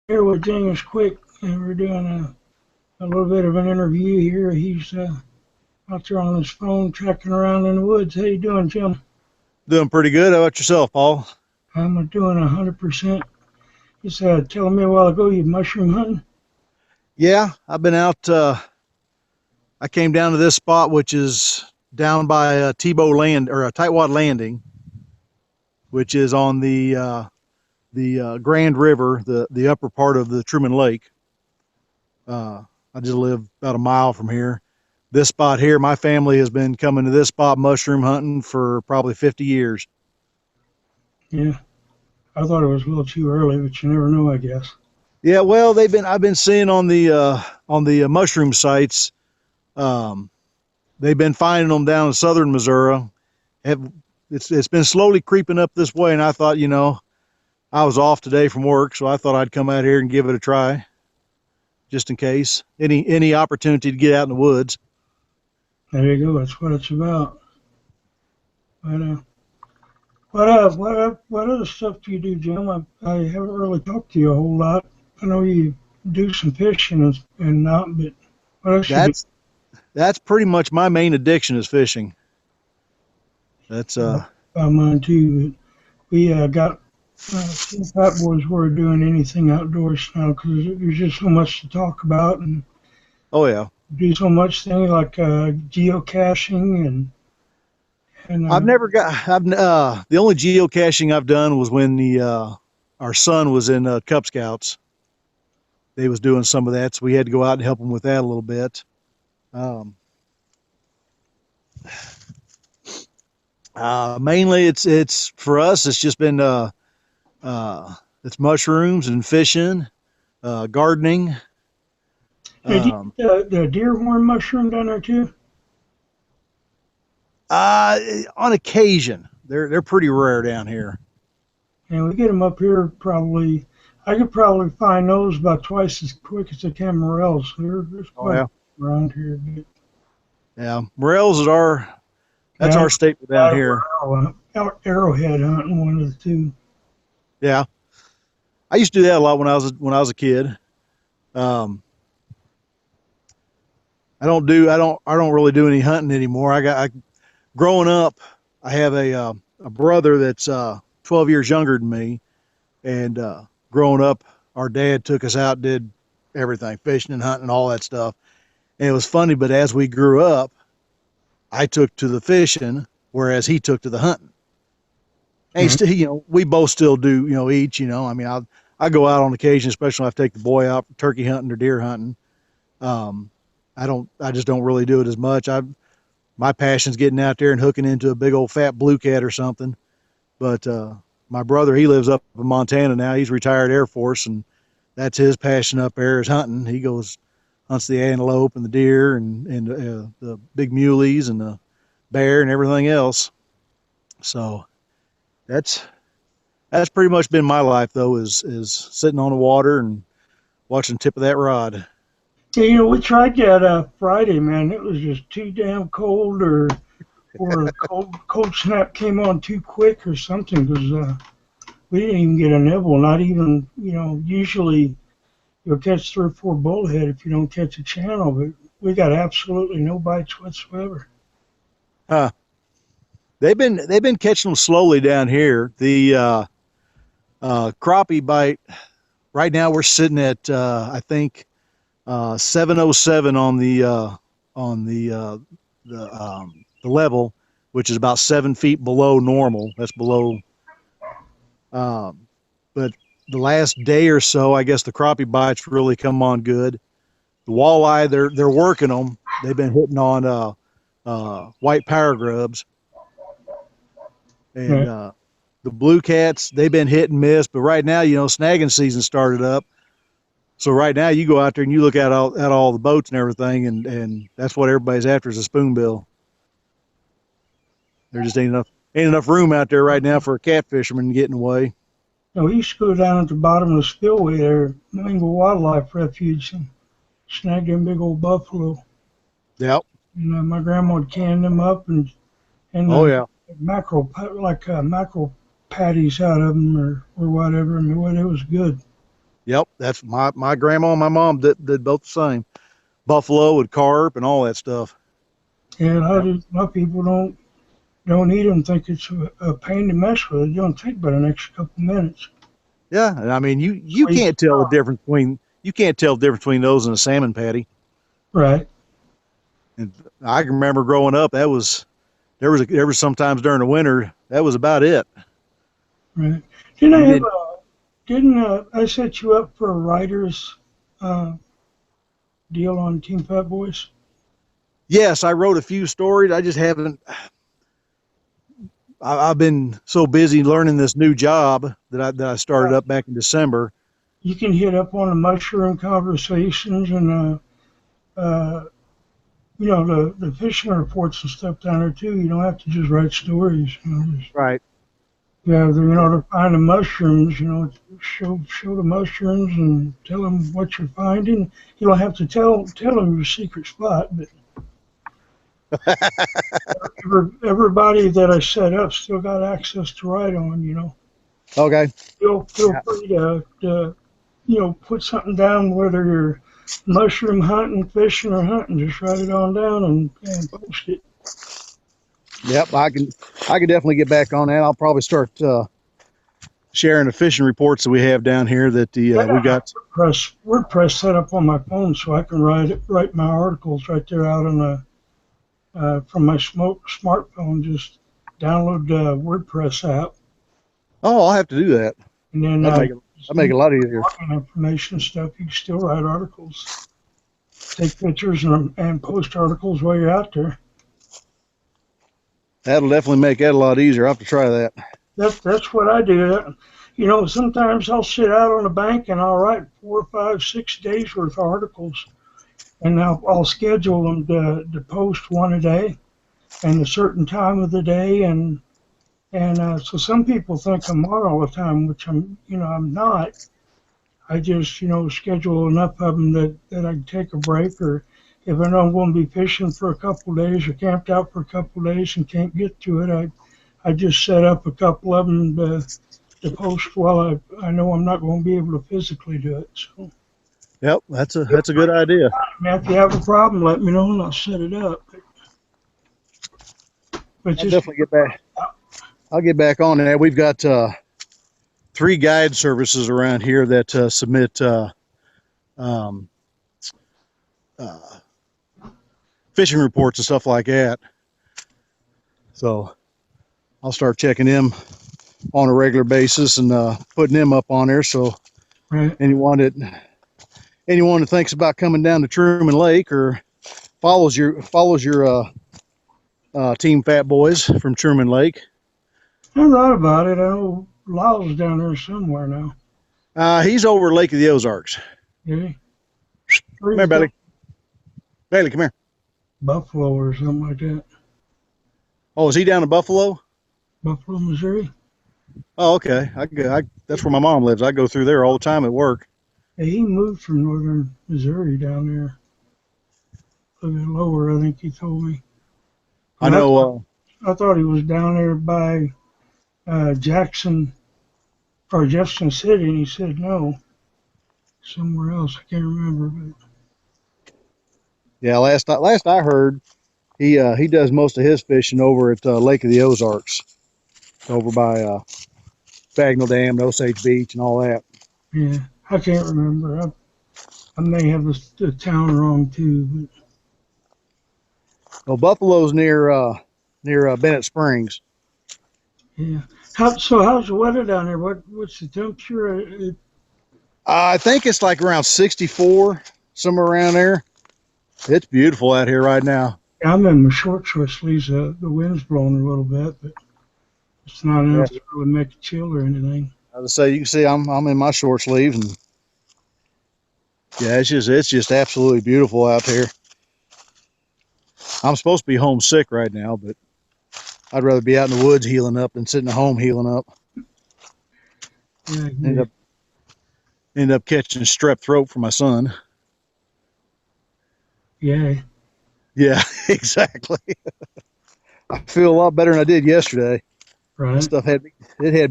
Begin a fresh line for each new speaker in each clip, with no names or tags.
Here with James Quick, and we're doing a little bit of an interview here. He's out there on his phone tracking around in the woods. How you doing, Jim?
Doing pretty good. How about yourself, Paul?
I'm doing 100%. You said telling me a while ago you mushroom hunting.
Yeah, I've been out. I came down to this spot, which is down by Tebow Land or Tightwad Landing, which is on the Grand River, the upper part of the Truman Lake. I just live about a mile from here. This spot here, my family has been coming to this spot mushroom hunting for probably 50 years.
Yeah, I thought it was a little too early, but you never know, I guess.
Yeah, well, I've been seeing on the mushroom sites. Um, they've been finding them down in southern Missouri. It's been slowly creeping up this way, and I thought, I was off today from work, so I thought I'd come out here and give it a try, just in case any opportunity to get out in the woods.
There you go. That's what it's about. But what other stuff do you do, Jim? I haven't really talked to you a whole lot. I know you do some fishing and not, but what else you do?
That's pretty much my main addiction is fishing. That's
Mine too. But we got since Fat Boys were doing anything outdoors now because there's just so much to talk about and
oh yeah.
do so much things like geocaching and
the only geocaching I've done was when the our son was in Cub Scouts. They was doing some of that, so we had to go out and help them with that a little bit. Um, Mainly it's for us. It's just been it's mushrooms and fishing, gardening.
do you get the deer horn mushroom down there too?
On occasion, they're pretty rare down here.
And we get them up here probably. I could probably find those about twice as quick as the can morels. There's
Oh
quite
yeah,
around here. But
yeah. Morels is that's
yeah,
our staple down here.
Arrowhead hunting, one of the two.
Yeah, I used to do that a lot when I was a kid. Um, I don't really do any hunting anymore. Growing up, I have a brother that's 12 years younger than me, and growing up, our dad took us out, did everything, fishing and hunting, all that stuff. And it was funny, but as we grew up, I took to the fishing, whereas he took to the hunting. And he
Mhm.
still, we both still do, each. I mean, I go out on occasion, especially when I take the boy out turkey hunting or deer hunting. Um, I just don't really do it as much. My passion's getting out there and hooking into a big old fat blue cat or something. But my brother, he lives up in Montana now. He's retired Air Force, and that's his passion up there is hunting. He goes hunts the antelope and the deer and the big muleys and the bear and everything else. So that's that's pretty much been my life though is sitting on the water and watching the tip of that rod.
Yeah, we tried that Friday, man. It was just too damn cold, or a cold snap came on too quick, or something. Because we didn't even get a nibble. Not even, usually you'll catch 3 or 4 bullhead if you don't catch a channel, but we got absolutely no bites whatsoever.
Huh. They've been catching them slowly down here. The crappie bite right now we're sitting at I think 707 on the level, which is about 7 feet below normal. That's below. Um, but the last day or so, I guess the crappie bites really come on good. The walleye, they're working them. They've been hitting on white power grubs, and
Right.
the blue cats, they've been hit and miss. But right now, snagging season started up. So right now, you go out there and you look at all the boats and everything, and that's what everybody's after is a spoonbill. There just ain't enough room out there right now for a catfisherman getting away.
We used to go down at the bottom of the spillway there, New England Wildlife Refuge, and snagged them big old buffalo.
Yep.
And my grandma would can them up and
Oh yeah.
mackerel mackerel patties out of them or whatever. I mean, what it was good.
Yep. That's my grandma and my mom did both the same. Buffalo with carp and all that stuff.
And
Yep.
a lot of people don't eat them. Think it's a pain to mess with. It don't take but an extra couple minutes.
Yeah. And I mean, you
Sweet.
can't tell the difference between those and a salmon patty.
Right.
And I can remember growing up, there was sometimes during the winter that was about it.
Right. Didn't I
You
have
did.
didn't I set you up for a writer's uh, deal on Team Fat Boys?
Yes, I wrote a few stories. I just haven't. I've been so busy learning this new job that I started up back in December.
You can hit up on the mushroom conversations and uh, the fishing reports and stuff down there too. You don't have to just write stories.
Right.
To find the mushrooms. Show the mushrooms and tell them what you're finding. You don't have to tell them your secret spot, but everybody that I set up still got access to write on.
Okay.
Feel free to put something down, whether you're mushroom hunting, fishing, or hunting. Just write it on down and post it.
Yep. I can definitely get back on that. I'll probably start sharing the fishing reports that we have down here that we got.
WordPress set up on my phone, so I can write my articles right there out on from my smartphone. Just download the WordPress app,
Oh, I'll have to do that.
and then
That'd make it a lot easier.
information stuff. You can still write articles, take pictures, and post articles while you're out there.
That'll definitely make that a lot easier. I'll have to try that.
That's what I do. Sometimes I'll sit out on the bank and I'll write 4, 5, 6 days worth of articles, and I'll schedule them to post one a day and a certain time of the day, and so some people think I'm on all the time, which I'm not. I just schedule enough of them that I can take a break, or if I know I'm going to be fishing for a couple of days or camped out for a couple of days and can't get to it, I just set up a couple of them to post while I know I'm not going to be able to physically do it. So,
Yep, that's a good idea.
if you have a problem, let me know and I'll set it up. But
I'll definitely get back. I'll get back on that. We've got 3 guide services around here that submit um, fishing reports and stuff like that. So I'll start checking them on a regular basis and putting them up on there. So
right.
anyone that thinks about coming down to Truman Lake or follows your Team Fat Boys from Truman Lake.
I thought about it. I know Lyle's down there somewhere now.
He's over Lake of the Ozarks.
Yeah.
Come here, Bailey. Bailey, come here.
Buffalo or something like that.
Oh, is he down in Buffalo?
Buffalo, Missouri.
Oh, okay. That's where my mom lives. I go through there all the time at work.
Yeah, he moved from northern Missouri down there. A little bit lower, I think he told me.
I know.
I thought he was down there by Jackson or Jefferson City, and he said no, somewhere else. I can't remember, but
Yeah, last I heard, he does most of his fishing over at Lake of the Ozarks, over by Bagnell Dam, Osage Beach, and all that.
yeah, I can't remember. I may have the town wrong too. But
Well, Buffalo's near Bennett Springs.
yeah. How's the weather down there? What's the temperature?
I think it's like around 64, somewhere around there. It's beautiful out here right now.
I'm in my short sleeves. The wind's blowing a little bit, but it's not enough to really make it chill or anything.
I would say you can see I'm in my short sleeves, and yeah, it's just absolutely beautiful out there. I'm supposed to be homesick right now, but I'd rather be out in the woods healing up than sitting at home healing up.
Yeah,
End up catching strep throat for my son.
Yeah.
Yeah, exactly. I feel a lot better than I did yesterday. That
Right.
stuff had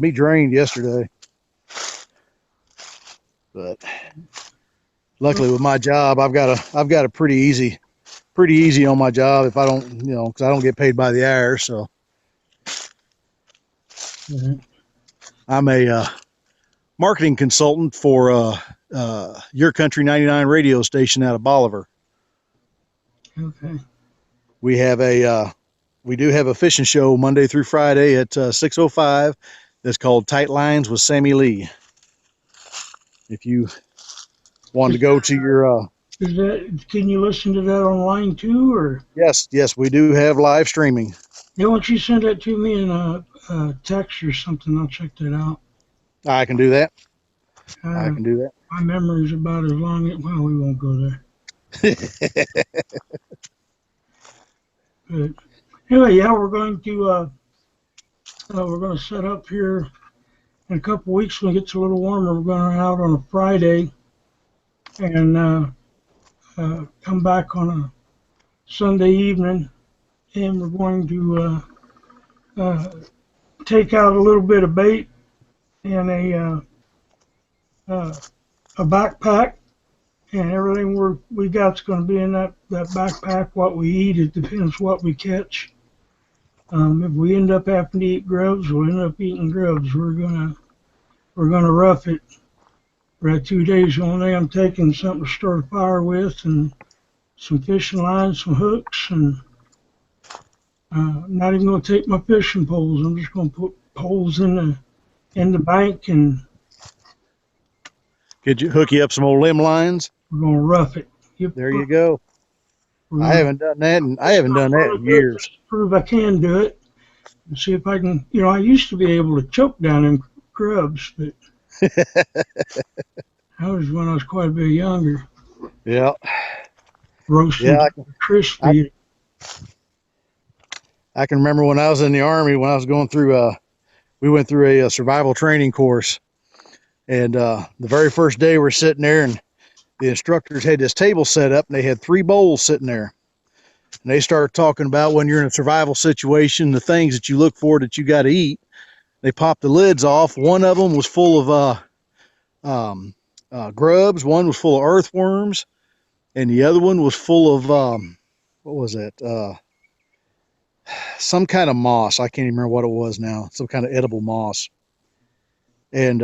me drained yesterday. But luckily with my job, I've got a pretty easy on my job if I don't, because I don't get paid by the hour. So
Mhm.
I'm a marketing consultant for Your Country 99 radio station out of Bolivar.
Okay.
We have we do have a fishing show Monday through Friday at 6:05. That's called Tight Lines with Sammy Lee. If you want to
Is
go to your
can you listen to that online too, or
yes, we do have live streaming.
yeah? Why don't you send that to me in a text or something? I'll check that out.
I can do that. I
Uh,
can do
my memory's about as long as well. We won't go there.
that.
But anyway, yeah, we're going to set up here in a couple weeks when it gets a little warmer. We're going out on a Friday and come back on a Sunday evening, and we're going to uh, take out a little bit of bait and uh, a backpack, and everything we got's going to be in that backpack. What we eat, it depends what we catch. If we end up having to eat grubs, we'll end up eating grubs. We're gonna rough it. For that 2 days, the only thing I'm taking is something to start a fire with, and some fishing lines, some hooks, and I'm not even gonna take my fishing poles. I'm just gonna put poles in the bank, and
Could you hook you up some old limb lines?
we're gonna rough it. Yep,
There you go.
we're
I
gonna
haven't done that, and I
just
haven't done that in
just
years.
to prove I can do it, and see if I can. I used to be able to choke down in grubs, but that was when I was quite a bit younger.
Yeah,
Roasting
yeah. I,
crispy.
I can remember when I was in the army when I was going through. We went through a survival training course, and the very first day we're sitting there, and the instructors had this table set up, and they had 3 bowls sitting there, and they started talking about when you're in a survival situation, the things that you look for that you got to eat. They popped the lids off. One of them was full of grubs. One was full of earthworms, and the other one was full of what was that? Some kind of moss. I can't even remember what it was now. Some kind of edible moss. And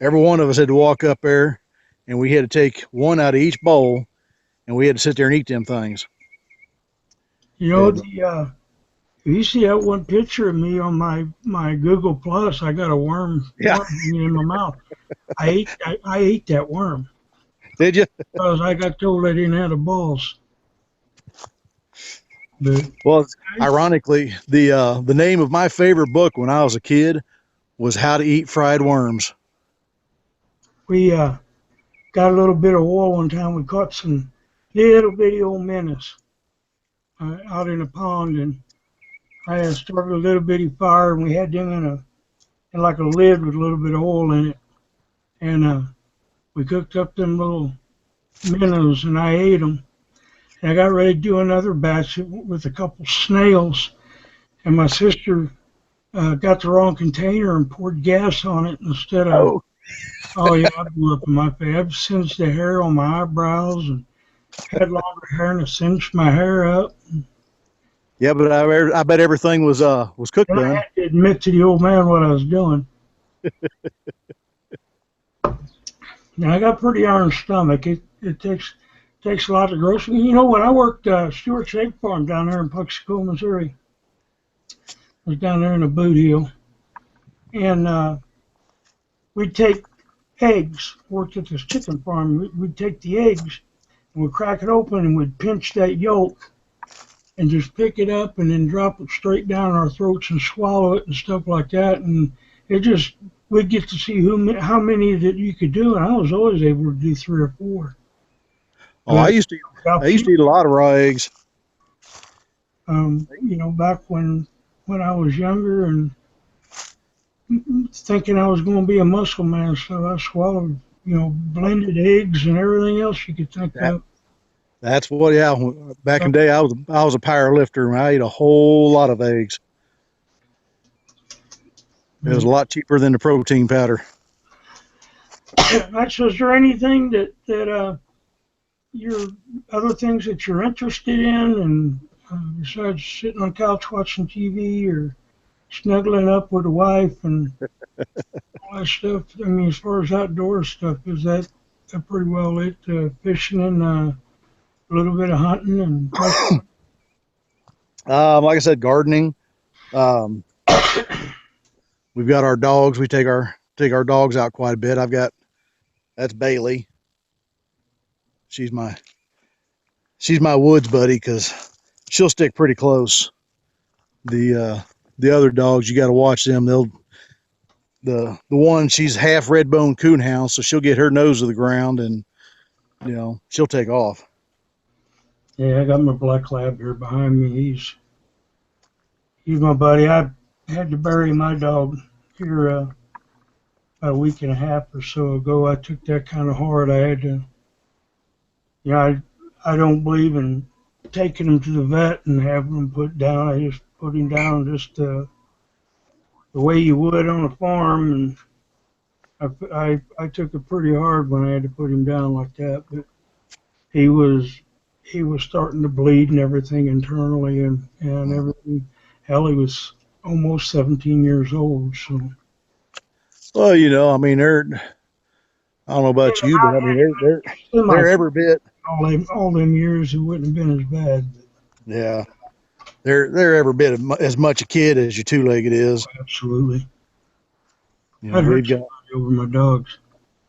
every one of us had to walk up there, and we had to take one out of each bowl, and we had to sit there and eat them things.
You know,
And
if you see that one picture of me on my Google Plus, I got a
yeah,
worm hanging in my mouth. I ate that worm
did you?
because I got told I didn't have the balls. But
Well,
I,
ironically, the name of my favorite book when I was a kid was How to Eat Fried Worms.
we got a little bit of oil one time. We caught some little bitty old minnows out in a pond, and I had started a little bitty fire, and we had them in like a lid with a little bit of oil in it, and we cooked up them little minnows, and I ate them. And I got ready to do another batch with a couple snails, and my sister got the wrong container and poured gas on it instead of.
Oh,
Oh yeah, I blew up in my face. I've singed the hair on my eyebrows and had longer hair and I singed my hair up.
yeah, but I bet everything was cooked
And I
done.
had to admit to the old man what I was doing. Now I got a pretty iron stomach. It takes a lot of grocery. You know when I worked Stewart's Egg Farm down there in Puxico, Missouri. I was down there in a boot heel, and we'd take eggs. Worked at this chicken farm. We'd take the eggs and we'd crack it open and we'd pinch that yolk and just pick it up and then drop it straight down our throats and swallow it and stuff like that. And it just we'd get to see how many that you could do, and I was always able to do 3 or 4.
Oh,
But
I
about
used to eat a lot of raw eggs.
back when I was younger and thinking I was going to be a muscle man, so I swallowed blended eggs and everything else you could think
That
of.
That's what, yeah. Back in the day, I was a power lifter, and I ate a whole lot of eggs. It was a lot cheaper than the protein powder.
Max, is there anything that your other things that you're interested in, and besides sitting on the couch watching TV or snuggling up with a wife and all that stuff? I mean, as far as outdoor stuff, is that pretty well it? Fishing and a little bit of hunting and
Like I said, gardening. Um, we've got our dogs. We take our dogs out quite a bit. That's Bailey. She's my woods buddy because she'll stick pretty close. The other dogs, you got to watch them. The one, she's half red bone coonhound, so she'll get her nose to the ground and she'll take off.
yeah, I got my black lab here behind me. He's my buddy. I had to bury my dog here about a week and a half or so ago. I took that kind of hard. I had to, I don't believe in taking him to the vet and having him put down. I just put him down just the way you would on a farm, and I took it pretty hard when I had to put him down like that. But he was starting to bleed and everything internally and everything. Hell, he was almost 17 years old. So.
Well, I mean, I don't know about you, but I mean, they're every bit.
All them years, it wouldn't have been as bad.
Yeah, they're every bit as much a kid as your two-legged is.
Absolutely.
I'd
hurt over my dogs.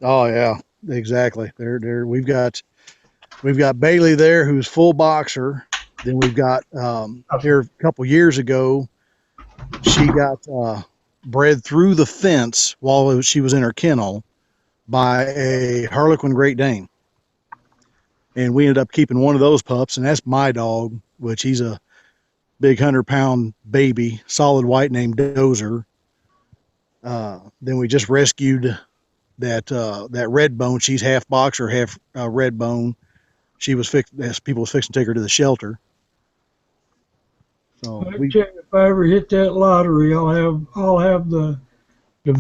Oh yeah, exactly. We've got Bailey there, who's full boxer. Then we've got here a couple years ago, she got bred through the fence while she was in her kennel by a Harlequin Great Dane. And we ended up keeping one of those pups, and that's my dog, which he's a big 100-pound baby, solid white named Dozer. Then we just rescued that red bone. She's half boxer, half red bone. She was people was fixing to take her to the shelter. So
if I ever hit that lottery, I'll have the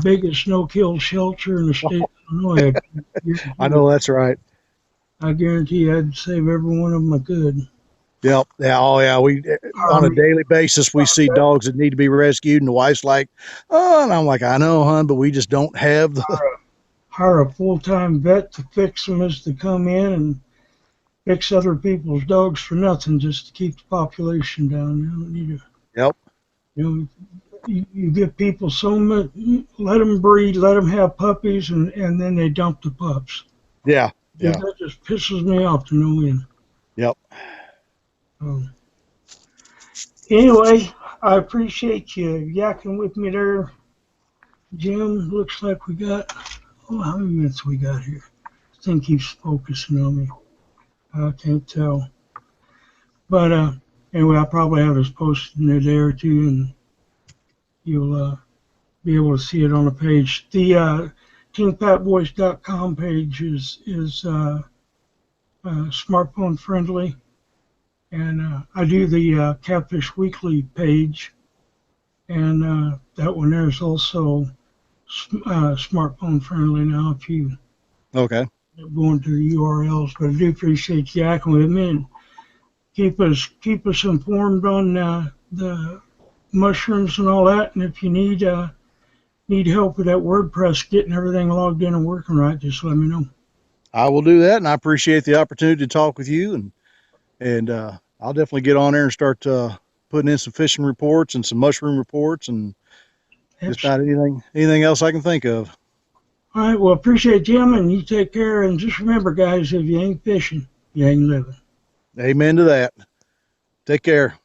biggest no-kill shelter in the state of Illinois.
I know that's right.
I guarantee I'd save every one of them I could.
Yep. Yeah. Oh, yeah. We on a daily basis we see dogs that need to be rescued, and the wife's like, "Oh," and I'm like, "I know, hon, but we just don't have the."
Hire a full-time vet to fix them as they come in and fix other people's dogs for nothing just to keep the population down. You don't need to.
Yep.
You give people so much, let them breed, let them have puppies, and then they dump the pups.
Yeah. Yeah.
That just pisses me off to no end.
Yep.
Anyway, I appreciate you yakking with me there, Jim. Looks like we got, how many minutes we got here? This thing keeps focusing on me. I can't tell. But anyway, I'll probably have this posted in a day or two, and you'll be able to see it on the page. The TeamPatBoys.com page is smartphone friendly. And I do the Catfish Weekly page, and that one there is also smartphone friendly now if you
Okay.
go into the URLs. But I do appreciate you yakking with me and keep us informed on the mushrooms and all that. And if you need help with that WordPress, getting everything logged in and working right, just let me know.
I will do that, and I appreciate the opportunity to talk with you, and I'll definitely get on there and start putting in some fishing reports and some mushroom reports and just about anything else I can think of.
All right, well, appreciate Jim, and you take care. And just remember, guys, if you ain't fishing, you ain't living.
Amen to that. Take care.